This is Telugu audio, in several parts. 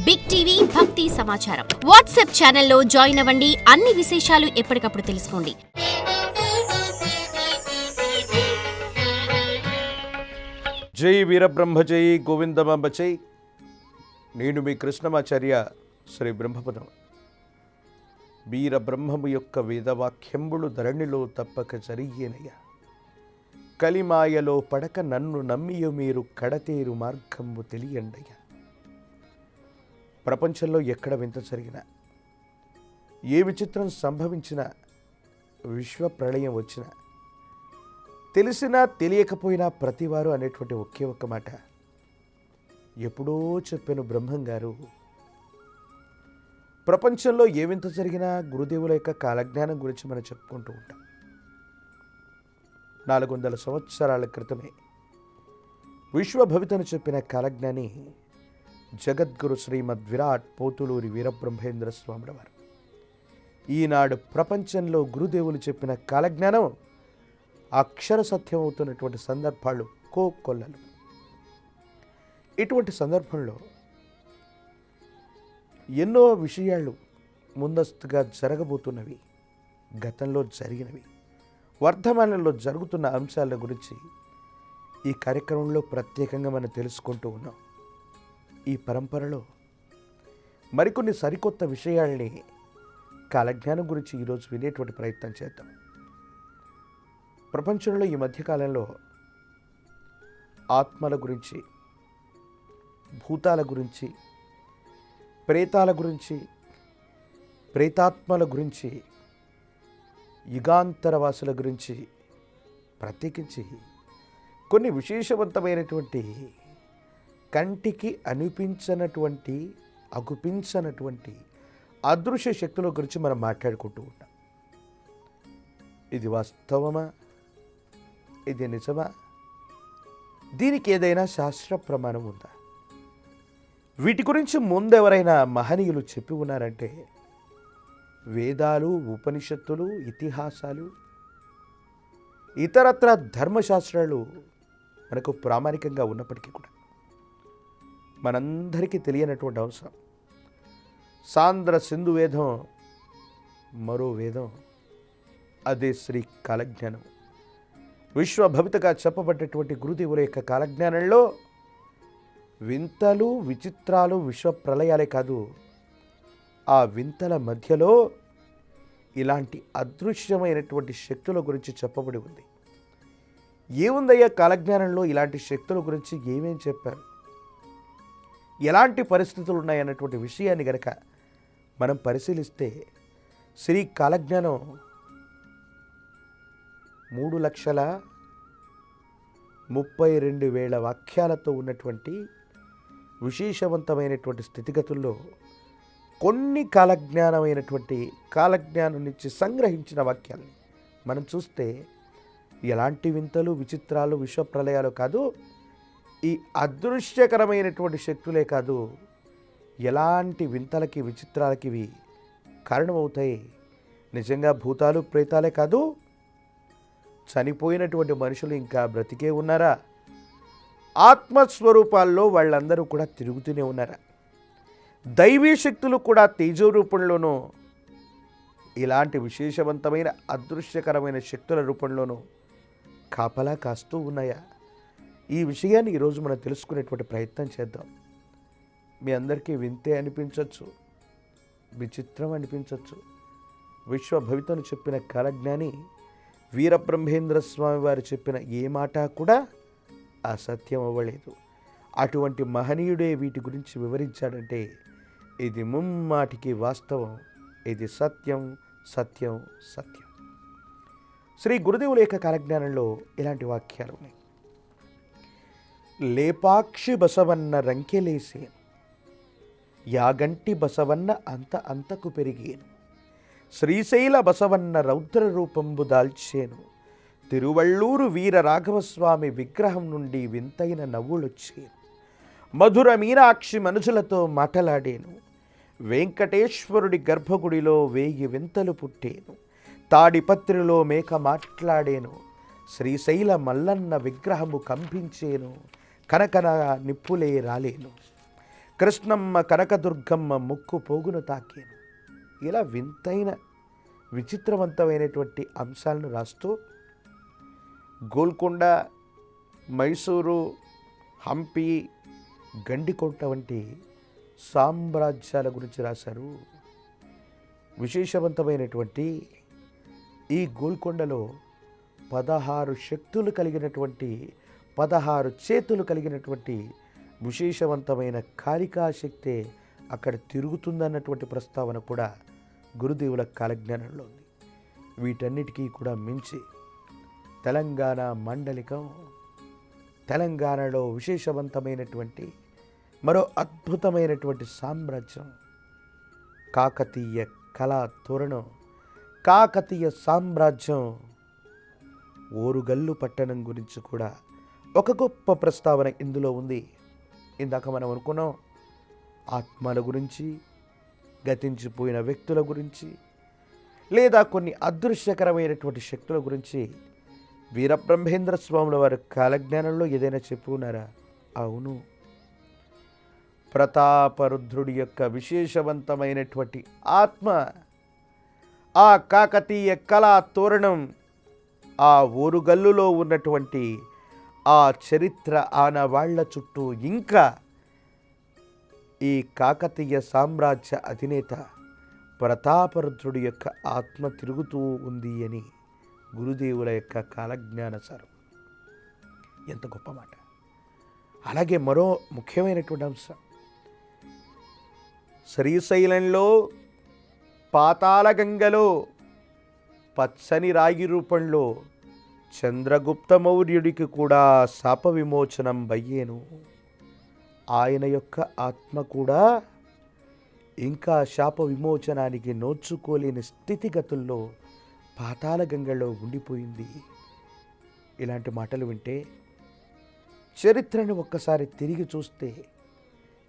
బిగ్ టీవీ భక్తి సమాచారం వాట్సాప్ ఛానల్లో జాయిన్ అవ్వండి. అన్ని విశేషాలు ఎప్పటికప్పుడు తెలుసుకోండి. జై వీరబ్రహ్మ జై గోవిందమాంబ జై. నేను మీ కృష్ణమాచార్య శ్రీ బ్రహ్మపదం. వీరబ్రహ్మము యొక్క వేదవాక్యంబులు ధరణిలో తప్పక జరిగేనయ్య. కలిమాయలో పడక నన్ను నమ్మియు మీరు కడతేరు మార్గము తెలియండయ్య. ప్రపంచంలో ఎక్కడ వింత జరిగినా, ఏ విచిత్రం సంభవించినా, విశ్వ ప్రళయం వచ్చినా, తెలిసినా తెలియకపోయినా ప్రతివారు అనేటువంటి ఒకే ఒక్క మాట ఎప్పుడో చెప్పాను బ్రహ్మం గారు. ప్రపంచంలో ఏ వింత జరిగినా గురుదేవుల యొక్క కాలజ్ఞానం గురించి మనం చెప్పుకుంటూ ఉంటాం. 400 సంవత్సరాల క్రితమే విశ్వభవితను చెప్పిన కాలజ్ఞాని జగద్గురు శ్రీమద్ విరాట్ పోతులూరి వీరబ్రహ్మేంద్ర స్వాముల వారు. ఈనాడు ప్రపంచంలో గురుదేవులు చెప్పిన కాలజ్ఞానం అక్షర సత్యం అవుతున్నటువంటి సందర్భాలు కోకొల్లలు. ఇటువంటి సందర్భంలో ఎన్నో విషయాలు ముందస్తుగా జరగబోతున్నవి, గతంలో జరిగినవి, వర్ధమానంలో జరుగుతున్న అంశాల గురించి ఈ కార్యక్రమంలో ప్రత్యేకంగా మనం తెలుసుకుంటూ ఉన్నాం. ఈ పరంపరలో మరికొన్ని సరికొత్త విషయాల్ని కాలజ్ఞానం గురించి ఈరోజు వినేటువంటి ప్రయత్నం చేద్దాం. ప్రపంచంలో ఈ మధ్యకాలంలో ఆత్మల గురించి, భూతాల గురించి, ప్రేతాల గురించి, ప్రేతాత్మల గురించి, యుగాంతరవాసుల గురించి ప్రత్యేకించి కొన్ని విశేషవంతమైనటువంటి కంటికి అనిపించనటువంటి, అగుపించనటువంటి అదృశ్య శక్తుల గురించి మనం మాట్లాడుకుంటూ ఉంటాం. ఇది వాస్తవమా? ఇది నిజమా? దీనికి ఏదైనా శాస్త్ర ప్రమాణం ఉందా? వీటి గురించి ముందెవరైనా మహనీయులు చెప్పి ఉన్నారంటే వేదాలు, ఉపనిషత్తులు, ఇతిహాసాలు, ఇతరత్ర ధర్మశాస్త్రాలు మనకు ప్రామాణికంగా ఉన్నప్పటికీ కూడా మనందరికీ తెలియనటువంటి అంశం సాంద్ర సింధు వేదం, మరో వేదం, అదే శ్రీ కాలజ్ఞానం. విశ్వభవితగా చెప్పబడ్డటువంటి గురుదేవుల యొక్క కాలజ్ఞానంలో వింతలు, విచిత్రాలు, విశ్వ ప్రళయాలే కాదు, ఆ వింతల మధ్యలో ఇలాంటి అదృశ్యమైనటువంటి శక్తుల గురించి చెప్పబడి ఉంది. ఏముందయ్యా కాలజ్ఞానంలో? ఇలాంటి శక్తుల గురించి ఏమేం చెప్పారు, ఎలాంటి పరిస్థితులు ఉన్నాయన్నటువంటి విషయాన్ని గనక మనం పరిశీలిస్తే శ్రీ కాలజ్ఞానం 3,32,000 వాక్యాలతో ఉన్నటువంటి విశేషవంతమైనటువంటి స్థితిగతుల్లో కొన్ని కాలజ్ఞానం నుంచి సంగ్రహించిన వాక్యాలని మనం చూస్తే ఎలాంటి వింతలు, విచిత్రాలు, విశ్వప్రలయాలు కాదు, ఈ అదృశ్యకరమైనటువంటి శక్తులే కాదు, ఎలాంటి వింతలకి, విచిత్రాలకి ఇవి కారణమవుతాయి. నిజంగా భూతాలు, ప్రేతాలే కాదు, చనిపోయినటువంటి మనుషులు ఇంకా బ్రతికే ఉన్నారా? ఆత్మస్వరూపాల్లో వాళ్ళందరూ కూడా తిరుగుతూనే ఉన్నారా? దైవీ శక్తులు కూడా తేజో రూపంలోనూ, ఇలాంటి విశేషవంతమైన అదృశ్యకరమైన శక్తుల రూపంలోనూ కాపలా కాస్తూ ఉన్నాయా? ఈ విషయాన్ని ఈరోజు మనం తెలుసుకునేటువంటి ప్రయత్నం చేద్దాం. మీ అందరికీ వింతే అనిపించవచ్చు, విచిత్రం అనిపించవచ్చు. విశ్వభవితను చెప్పిన కాలజ్ఞాని వీరబ్రహ్మేంద్ర స్వామి వారు చెప్పిన ఏ మాట కూడా అసత్యం అవ్వలేదు. అటువంటి మహనీయుడే వీటి గురించి వివరించాడంటే ఇది ముమ్మాటికి వాస్తవం, ఇది సత్యం, సత్యం, సత్యం. శ్రీ గురుదేవుల యొక్క కాలజ్ఞానంలో ఇలాంటి వాక్యాలు ఉన్నాయి. లేపాక్షి బసవన్న రంకెలేసేను, యాగంటి బసవన్న అంతకు పెరిగేను, శ్రీశైల బసవన్న రౌద్ర రూపంబు దాల్చేను, తిరువళ్ళూరు వీర రాఘవస్వామి విగ్రహం నుండి వింతైన నవ్వులొచ్చేను, మధుర మీనాక్షి మనుషులతో మాటలాడేను, వెంకటేశ్వరుడి గర్భగుడిలో 1000 వింతలు పుట్టేను, తాడిపత్రిలో మేక మాట్లాడేను, శ్రీశైల మల్లన్న విగ్రహము కంపించేను, కనకన నిప్పులే రాలేను, కృష్ణమ్మ కనకదుర్గమ్మ ముక్కు పోగును తాకేను. ఇలా వింతైన విచిత్రవంతమైనటువంటి అంశాలను రాస్తూ గోల్కొండ, మైసూరు, హంపి, గండికోట వంటి సామ్రాజ్యాల గురించి రాశారు. విశేషవంతమైనటువంటి ఈ గోల్కొండలో 16 శక్తులు కలిగినటువంటి 16 చేతులు కలిగినటువంటి విశేషవంతమైన కాళికాశక్తే అక్కడ తిరుగుతుందన్నటువంటి ప్రస్తావన కూడా గురుదేవుల కాలజ్ఞానంలో ఉంది. వీటన్నిటికీ కూడా మించి తెలంగాణ మండలికం, తెలంగాణలో విశేషవంతమైనటువంటి మరో అద్భుతమైనటువంటి సామ్రాజ్యం కాకతీయ కళా తోరణం, కాకతీయ సామ్రాజ్యం ఓరుగల్లు పట్టణం గురించి కూడా ఒక గొప్ప ప్రస్తావన ఇందులో ఉంది. ఇందాక మనం అనుకున్నాం ఆత్మల గురించి, గతించిపోయిన వ్యక్తుల గురించి, లేదా కొన్ని అదృశ్యకరమైనటువంటి శక్తుల గురించి వీరబ్రహ్మేంద్ర స్వాముల వారి కాలజ్ఞానంలో ఏదైనా చెప్పుకున్నారా? అవును, ప్రతాపరుద్రుడి యొక్క విశేషవంతమైనటువంటి ఆత్మ, ఆ కాకతీయ కళా తోరణం, ఆ ఓరుగల్లులో ఉన్నటువంటి ఆ చరిత్ర ఆనవాళ్ల చుట్టూ ఇంకా ఈ కాకతీయ సామ్రాజ్య అధినేత ప్రతాపరుద్రుడి యొక్క ఆత్మ తిరుగుతూ ఉంది అని గురుదేవుల యొక్క కాలజ్ఞాన సారం. ఎంత గొప్ప మాట! అలాగే మరో ముఖ్యమైనటువంటి అంశం, శ్రీశైలంలో పాతాళగంగలో పచ్చని రాగి రూపంలో చంద్రగుప్త మౌర్యుడికి కూడా శాప విమోచనం అయ్యేను. ఆయన యొక్క ఆత్మ కూడా ఇంకా శాప విమోచనానికి నోచుకోలేని స్థితిగతుల్లో పాతాళగంగలో ఉండిపోయింది. ఇలాంటి మాటలు వింటే, చరిత్రను ఒక్కసారి తిరిగి చూస్తే,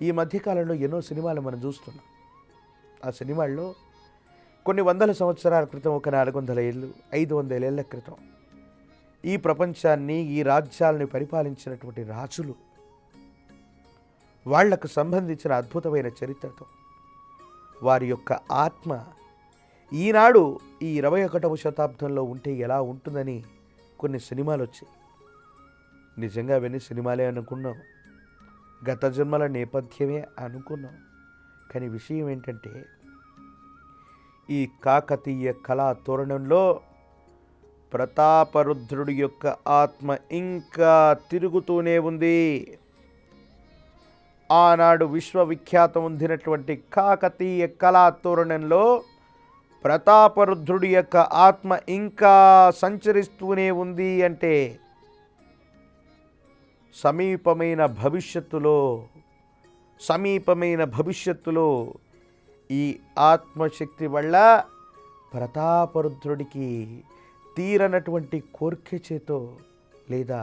ఈ మధ్యకాలంలో ఎన్నో సినిమాలు మనం చూస్తున్నాం. ఆ సినిమాల్లో కొన్ని వందల సంవత్సరాల క్రితం, ఒక 400 ఏళ్ళు, 500 ఏళ్ల క్రితం ఈ ప్రపంచాన్ని, ఈ రాజ్యాలని పరిపాలించినటువంటి రాజులు, వాళ్లకు సంబంధించిన అద్భుతమైన చరిత్రతో వారి యొక్క ఆత్మ ఈనాడు ఈ 21వ శతాబ్దంలో ఉంటే ఎలా ఉంటుందని కొన్ని సినిమాలు వచ్చాయి. నిజంగా అవన్నీ సినిమాలే అనుకున్నాం, గత జన్మల నేపథ్యమే అనుకున్నాం. కానీ విషయం ఏంటంటే, ఈ కాకతీయ కళా తోరణంలో ప్రతాపరుద్రుడి యొక్క ఆత్మ ఇంకా తిరుగుతూనే ఉంది. ఆనాడు విశ్వవిఖ్యాతం పొందినటువంటి కాకతీయ కళా తోరణంలో ప్రతాపరుద్రుడి యొక్క ఆత్మ ఇంకా సంచరిస్తూనే ఉంది అంటే, సమీపమైన భవిష్యత్తులో ఈ ఆత్మశక్తి వల్ల ప్రతాపరుద్రుడికి తీరనటువంటి కోరిక చేతో, లేదా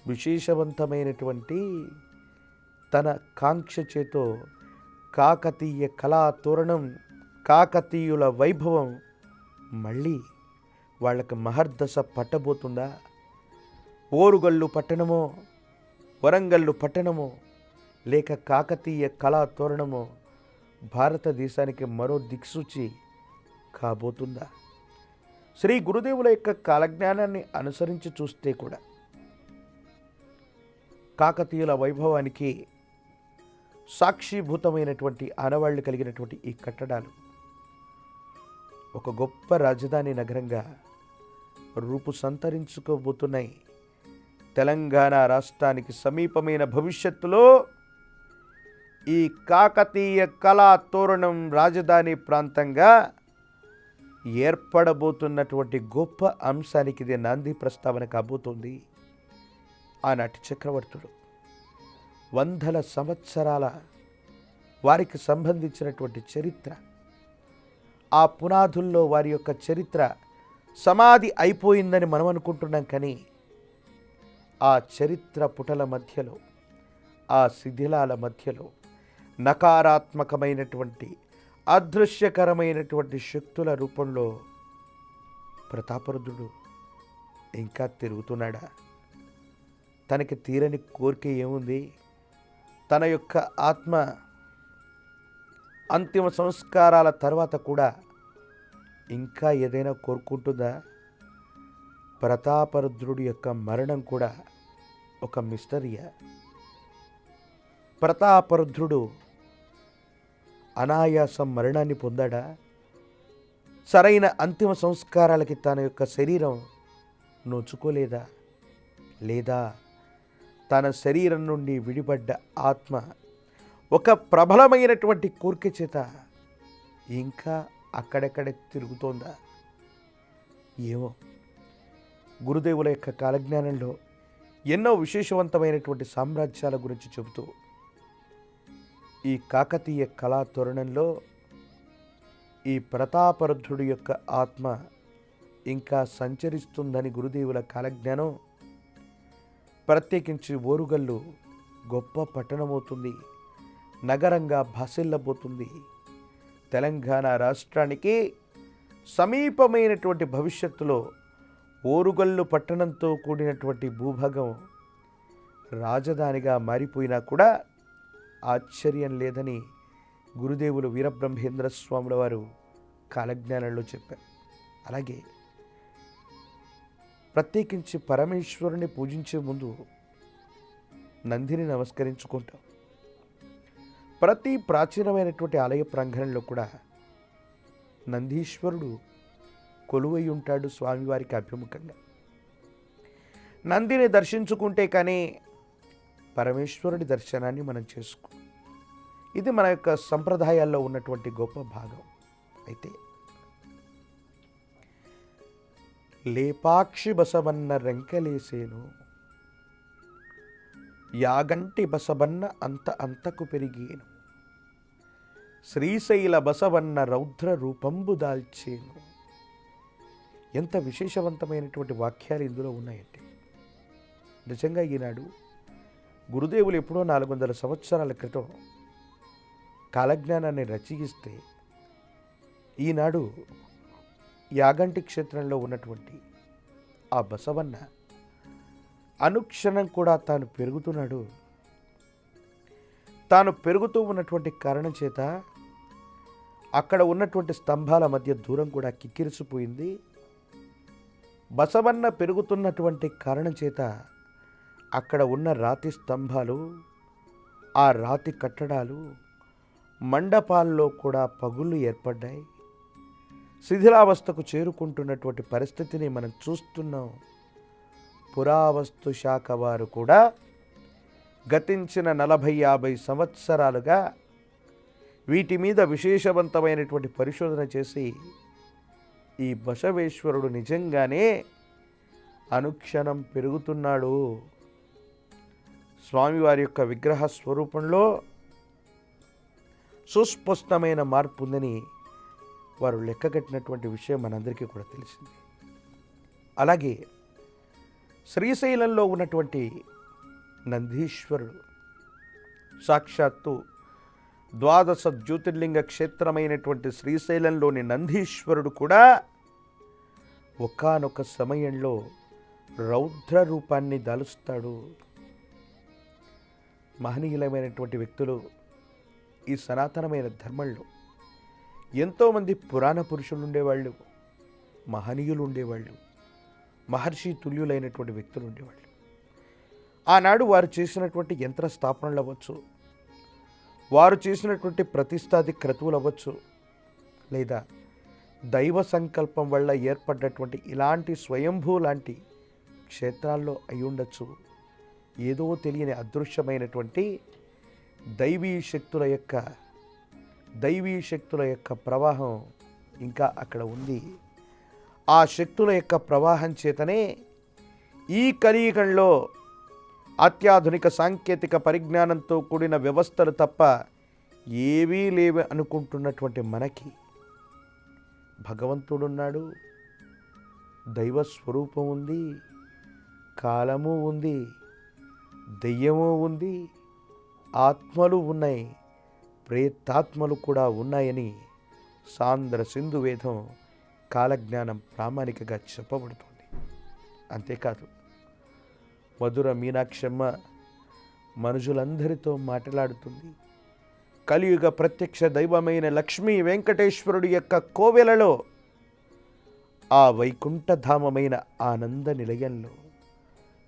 విశేషవంతమైనటువంటి తన కాంక్ష చేతో కాకతీయ కళా తోరణం, కాకతీయుల వైభవం మళ్ళీ వాళ్ళకి మహర్దశ పట్టబోతుందా? ఓరుగల్లు పట్టణమో, వరంగల్లు పట్టణమో, లేక కాకతీయ కళా తోరణమో భారతదేశానికి మరో దిక్సూచి కాబోతుందా? శ్రీ గురుదేవుల యొక్క కాలజ్ఞానాన్ని అనుసరించి చూస్తే కూడా కాకతీయుల వైభవానికి సాక్షిభూతమైనటువంటి ఆనవాళ్లు కలిగినటువంటి ఈ కట్టడాలు ఒక గొప్ప రాజధాని నగరంగా రూపు సంతరించుకోబోతున్నాయి. తెలంగాణ రాష్ట్రానికి సమీపమైన భవిష్యత్తులో ఈ కాకతీయ కళా తోరణం రాజధాని ప్రాంతంగా ఏర్పడబోతున్నటువంటి గొప్ప అంశానికి ఇది నాంది ప్రస్తావన కాబోతోంది. ఆనాటి చక్రవర్తుడు వందల సంవత్సరాల వారికి సంబంధించినటువంటి చరిత్ర, ఆ పునాదుల్లో వారి యొక్క చరిత్ర సమాధి అయిపోయిందని మనం అనుకుంటున్నాం. కానీ ఆ చరిత్ర పుటల మధ్యలో, ఆ శిథిలాల మధ్యలో నకారాత్మకమైనటువంటి, అదృశ్యకరమైనటువంటి శక్తుల రూపంలో ప్రతాపరుద్రుడు ఇంకా తిరుగుతున్నాడా? తనకి తీరని కోరిక ఏముంది? తన యొక్క ఆత్మ అంతిమ సంస్కారాల తర్వాత కూడా ఇంకా ఏదైనా కోరుకుంటుందా? ప్రతాపరుద్రుడి యొక్క మరణం కూడా ఒక మిస్టరీయా? ప్రతాపరుద్రుడు అనాయాసం మరణాన్ని పొందాడా? సరైన అంతిమ సంస్కారాలకి తన యొక్క శరీరం నోచుకోలేదా? లేదా తన శరీరం నుండి విడిపడ్డ ఆత్మ ఒక ప్రబలమైనటువంటి కోరిక చేత ఇంకా అక్కడెక్కడే తిరుగుతోందా? ఏమో. గురుదేవుల యొక్క కాలజ్ఞానంలో ఎన్నో విశేషవంతమైనటువంటి సామ్రాజ్యాల గురించి చెబుతూ ఈ కాకతీయ కళా తోరణంలో ఈ ప్రతాపరుద్రుడి యొక్క ఆత్మ ఇంకా సంచరిస్తుందని గురుదేవుల కాలజ్ఞానం, ప్రత్యేకించి ఓరుగల్లు గొప్ప పట్టణమవుతుంది, నగరంగా భాసిల్లబోతుంది. తెలంగాణ రాష్ట్రానికి సమీపమైనటువంటి భవిష్యత్తులో ఓరుగల్లు పట్టణంతో కూడినటువంటి భూభాగం రాజధానిగా మారిపోయినా కూడా ఆశ్చర్యం లేదని గురుదేవులు వీరబ్రహ్మేంద్ర స్వాముల వారు కాలజ్ఞానంలో చెప్పారు. అలాగే ప్రత్యేకించి పరమేశ్వరుని పూజించే ముందు నందిని నమస్కరించుకుంటాం. ప్రతి ప్రాచీనమైనటువంటి ఆలయ ప్రాంగణంలో కూడా నందీశ్వరుడు కొలువై ఉంటాడు స్వామివారికి అభిముఖంగా. నందిని దర్శించుకుంటే కానీ పరమేశ్వరుడి దర్శనాన్ని మనం చేసుకో. ఇది మన యొక్క సంప్రదాయాల్లో ఉన్నటువంటి గొప్ప భాగం. అయితే లేపాక్షి బసవన్న రెంకలేసేను, యాగంటి బసవన్న అంతకు పెరిగేను, శ్రీశైల బసవన్న రౌద్ర రూపంబు దాల్చేను. ఎంత విశేషవంతమైనటువంటి వాక్యాలు ఇందులో ఉన్నాయంటే, నిజంగా ఈనాడు గురుదేవులు ఎప్పుడో 400 సంవత్సరాల క్రితం కాలజ్ఞానాన్ని రచయిస్తే, ఈనాడు యాగంటి క్షేత్రంలో ఉన్నటువంటి ఆ బసవన్న అనుక్షణం కూడా తాను పెరుగుతున్నాడు. తాను పెరుగుతూ ఉన్నటువంటి కారణం చేత అక్కడ ఉన్నటువంటి స్తంభాల మధ్య దూరం కూడా కిక్కిరిసిపోయింది. బసవన్న పెరుగుతున్నటువంటి కారణం చేత అక్కడ ఉన్న రాతి స్తంభాలు, ఆ రాతి కట్టడాలు, మండపాల్లో కూడా పగుళ్ళు ఏర్పడ్డాయి. శిథిలావస్థకు చేరుకుంటున్నటువంటి పరిస్థితిని మనం చూస్తున్నాం. పురావస్తు శాఖ వారు కూడా గతించిన 40-50 సంవత్సరాలుగా వీటి మీద విశేషవంతమైనటువంటి పరిశోధన చేసి ఈ బసవేశ్వరుడు నిజంగానే అనుక్షణం పెరుగుతున్నాడు, స్వామివారి యొక్క విగ్రహ స్వరూపంలో సుస్పష్టమైన మార్పు ఉందని వారు లెక్కగట్టినటువంటి విషయం మనందరికీ కూడా తెలిసింది. అలాగే శ్రీశైలంలో ఉన్నటువంటి నందీశ్వరుడు సాక్షాత్తు 12 జ్యోతిర్లింగ క్షేత్రమైనటువంటి శ్రీశైలంలోని నందీశ్వరుడు కూడా ఒకానొక సమయంలో రౌద్ర రూపాన్ని దాలుస్తాడు. మహనీయులమైనటువంటి వ్యక్తులు ఈ సనాతనమైన ధర్మంలో ఎంతోమంది పురాణ పురుషులు ఉండేవాళ్ళు, మహనీయులు ఉండేవాళ్ళు, మహర్షి తుల్యులైనటువంటి వ్యక్తులు ఉండేవాళ్ళు. ఆనాడు వారు చేసినటువంటి యంత్ర స్థాపనలు అవ్వచ్చు, వారు చేసినటువంటి ప్రతిష్టాది క్రతువులు అవ్వచ్చు, లేదా దైవ సంకల్పం వల్ల ఏర్పడ్డటువంటి ఇలాంటి స్వయంభూ లాంటి క్షేత్రాల్లో అయి ఉండొచ్చు. ఏదో తెలియని అదృశ్యమైనటువంటి దైవీ శక్తుల యొక్క ప్రవాహం ఇంకా అక్కడ ఉంది. ఆ శక్తుల యొక్క ప్రవాహం చేతనే ఈ కలియుగంలో అత్యాధునిక సాంకేతిక పరిజ్ఞానంతో కూడిన వ్యవస్థలు తప్ప ఏవీ లేవు అనుకుంటున్నటువంటి మనకి భగవంతుడున్నాడు, దైవ స్వరూపం ఉంది, కాలము ఉంది, దెయ్యము ఉంది, ఆత్మలు ఉన్నాయి, ప్రేతాత్మలు కూడా ఉన్నాయని సాంద్ర సింధు వేదం కాలజ్ఞానం ప్రామాణికగా చెప్పబడుతుంది. అంతేకాదు, మధుర మీనాక్షమ్మ మనుషులందరితో మాట్లాడుతుంది. కలియుగ ప్రత్యక్ష దైవమైన లక్ష్మీ వెంకటేశ్వరుడి యొక్క కోవెలలో, ఆ వైకుంఠధామమైన ఆనంద నిలయంలో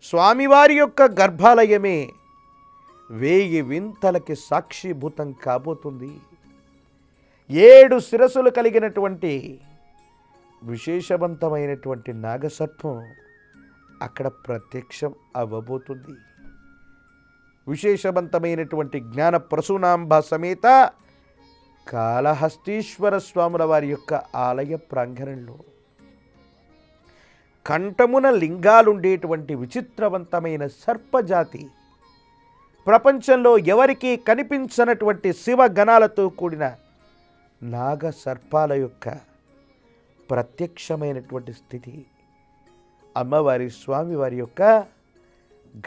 స్వామివారి యొక్క గర్భాలయమే 1000 వింతలకి సాక్షిభూతం కాబోతుంది. 7 శిరస్సులు కలిగినటువంటి విశేషవంతమైనటువంటి నాగసర్పం అక్కడ ప్రత్యక్షం అవ్వబోతుంది. విశేషవంతమైనటువంటి జ్ఞాన ప్రసూనాంబ సమేత కాళహస్తీశ్వర స్వాముల వారి యొక్క ఆలయ ప్రాంగణంలో కంఠమున లింగాలుండేటువంటి విచిత్రవంతమైన సర్పజాతి, ప్రపంచంలో ఎవరికీ కనిపించనటువంటి శివగణాలతో కూడిన నాగ సర్పాల యొక్క ప్రత్యక్షమైనటువంటి స్థితి అమ్మవారి స్వామివారి యొక్క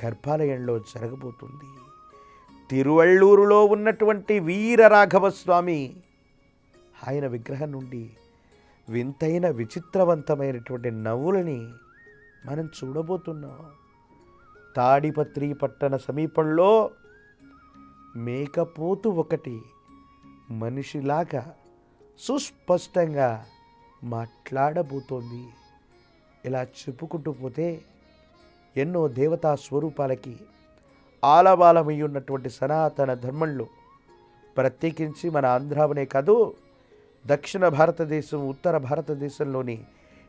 గర్భాలయంలో జరగబోతుంది. తిరువళ్ళూరులో ఉన్నటువంటి వీరరాఘవ స్వామి ఆయన విగ్రహం నుండి వింతైన విచిత్రవంతమైనటువంటి నవ్వులని మనం చూడబోతున్నాం. తాడిపత్రి పట్టణ సమీపంలో మేకపోతు ఒకటి మనిషిలాగా సుస్పష్టంగా మాట్లాడబోతోంది. ఇలా చెప్పుకుంటూ పోతే ఎన్నో దేవతా స్వరూపాలకి ఆలవాలమై ఉన్నటువంటి సనాతన ధర్మంలో, ప్రత్యేకించి మన ఆంధ్రావనే కాదు, దక్షిణ భారతదేశం, ఉత్తర భారతదేశంలోని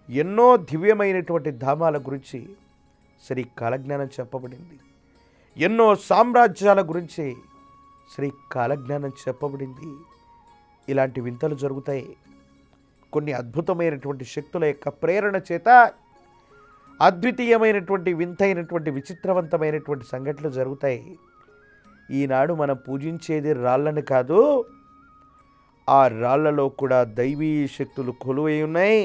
ఎన్నో దివ్యమైనటువంటి ధామాల గురించి శ్రీ కాలజ్ఞానం చెప్పబడింది. ఎన్నో సామ్రాజ్యాల గురించి శ్రీ కాలజ్ఞానం చెప్పబడింది. ఇలాంటి వింతలు జరుగుతాయి. కొన్ని అద్భుతమైనటువంటి శక్తుల యొక్క ప్రేరణ చేత అద్వితీయమైనటువంటి వింతైనటువంటి విచిత్రవంతమైనటువంటి సంఘటనలు జరుగుతాయి. ఈనాడు మనం పూజించేది రాళ్ళని కాదు, ఆ రాళ్లలో కూడా దైవీ శక్తులు కొలువై ఉన్నాయి.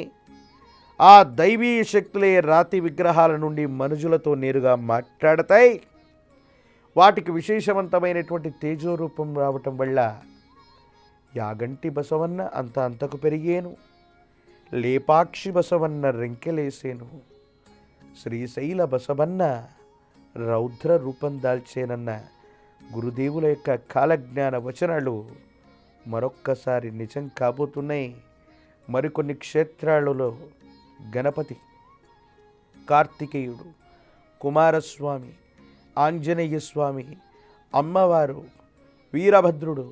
ఆ దైవీ శక్తులే రాతి విగ్రహాల నుండి మనుషులతో నేరుగా మాట్లాడతాయి. వాటికి విశేషవంతమైనటువంటి తేజోరూపం రావటం వల్ల యాగంటి బసవన్న అంతకు పెరిగేను, లేపాక్షి బసవన్న రెంకెలేసేను, శ్రీశైల బసవన్న రౌద్ర రూపం దాల్చేనన్న గురుదేవుల యొక్క కాలజ్ఞాన వచనాలు మరొక్కసారి నిజం కాబోతున్నాయి. మరికొన్ని క్షేత్రాలలో గణపతి, కార్తికేయుడు, కుమారస్వామి, ఆంజనేయ స్వామి, అమ్మవారు, వీరభద్రుడు,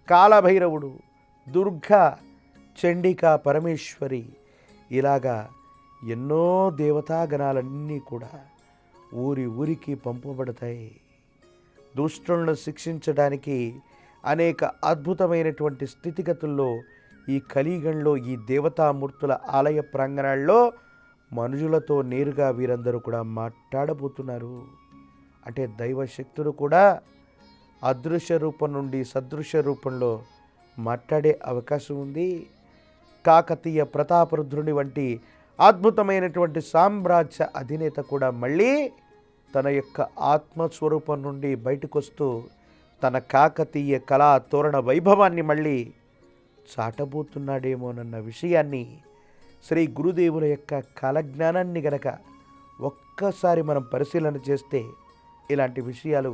కాలభైరవుడు, దుర్గా, చండికా పరమేశ్వరి, ఇలాగా ఎన్నో దేవతాగణాలన్నీ కూడా ఊరికి పంపబడతాయి. దుష్టులను శిక్షించడానికి అనేక అద్భుతమైనటువంటి స్థితిగతుల్లో ఈ కలియుగంలో ఈ దేవతామూర్తుల ఆలయ ప్రాంగణాల్లో మనుషులతో నేరుగా వీరందరూ కూడా మాట్లాడబోతున్నారు. అంటే దైవశక్తులు కూడా అదృశ్య రూపం నుండి సదృశ్య రూపంలో మాట్లాడే అవకాశం ఉంది. కాకతీయ ప్రతాపరుద్రుని వంటి అద్భుతమైనటువంటి సామ్రాజ్య అధినేత కూడా మళ్ళీ తన యొక్క ఆత్మస్వరూపం నుండి బయటకు వస్తూ తన కాకతీయ కళా తోరణ వైభవాన్ని మళ్ళీ చాటబోతున్నాడేమోనన్న విషయాన్ని శ్రీ గురుదేవుల యొక్క కాలజ్ఞానాన్ని గనక ఒక్కసారి మనం పరిశీలన చేస్తే ఇలాంటి విషయాలు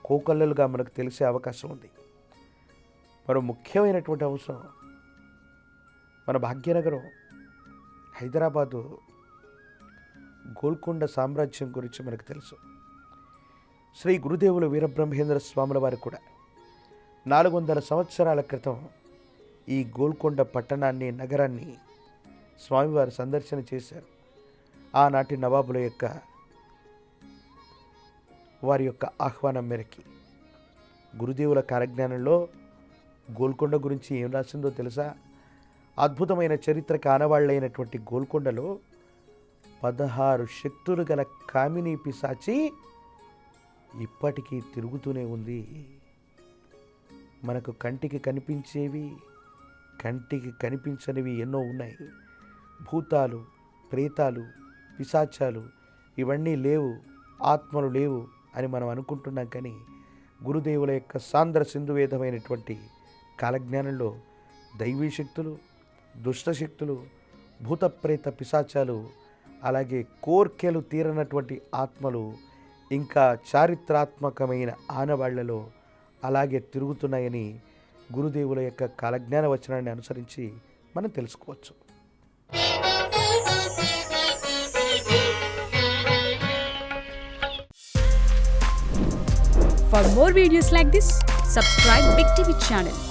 కోకొల్లలుగా మనకు తెలిసే అవకాశం ఉంది. మరో ముఖ్యమైనటువంటి అంశం, మన భాగ్యనగరం హైదరాబాదు గోల్కొండ సామ్రాజ్యం గురించి మనకు తెలుసు. శ్రీ గురుదేవులు వీరబ్రహ్మేంద్ర స్వాముల వారు కూడా 400 సంవత్సరాల క్రితం ఈ గోల్కొండ పట్టణాన్ని, నగరాన్ని స్వామివారు సందర్శన చేశారు. ఆనాటి నవాబుల యొక్క వారి యొక్క ఆహ్వానం మేరకి గురుదేవుల కాలజ్ఞానంలో గోల్కొండ గురించి ఏం రాసిందో తెలుసా? అద్భుతమైన చరిత్రకు ఆనవాళ్ళైనటువంటి గోల్కొండలో 16 శక్తులు గల కామిని పిశాచి ఇప్పటికీ తిరుగుతూనే ఉంది. మనకు కంటికి కనిపించేవి, కంటికి కనిపించనివి ఎన్నో ఉన్నాయి. భూతాలు, ప్రేతాలు, పిశాచాలు ఇవన్నీ లేవు, ఆత్మలు లేవు అని మనం అనుకుంటున్నాం. కానీ గురుదేవుల యొక్క సాంద్ర సింధువేదమైనటువంటి కాలజ్ఞానంలో దైవీ శక్తులు, దుష్టశక్తులు, భూతప్రేత పిశాచాలు, అలాగే కోర్కెలు తీరనటువంటి ఆత్మలు, ఇంకా చారిత్రాత్మకమైన ఆనవాళ్లలో అలాగే తిరుగుతున్నాయని గురుదేవుల యొక్క కాలజ్ఞాన వచనాన్ని అనుసరించి మనం తెలుసుకోవచ్చు. For more videos like this, subscribe Big TV channel.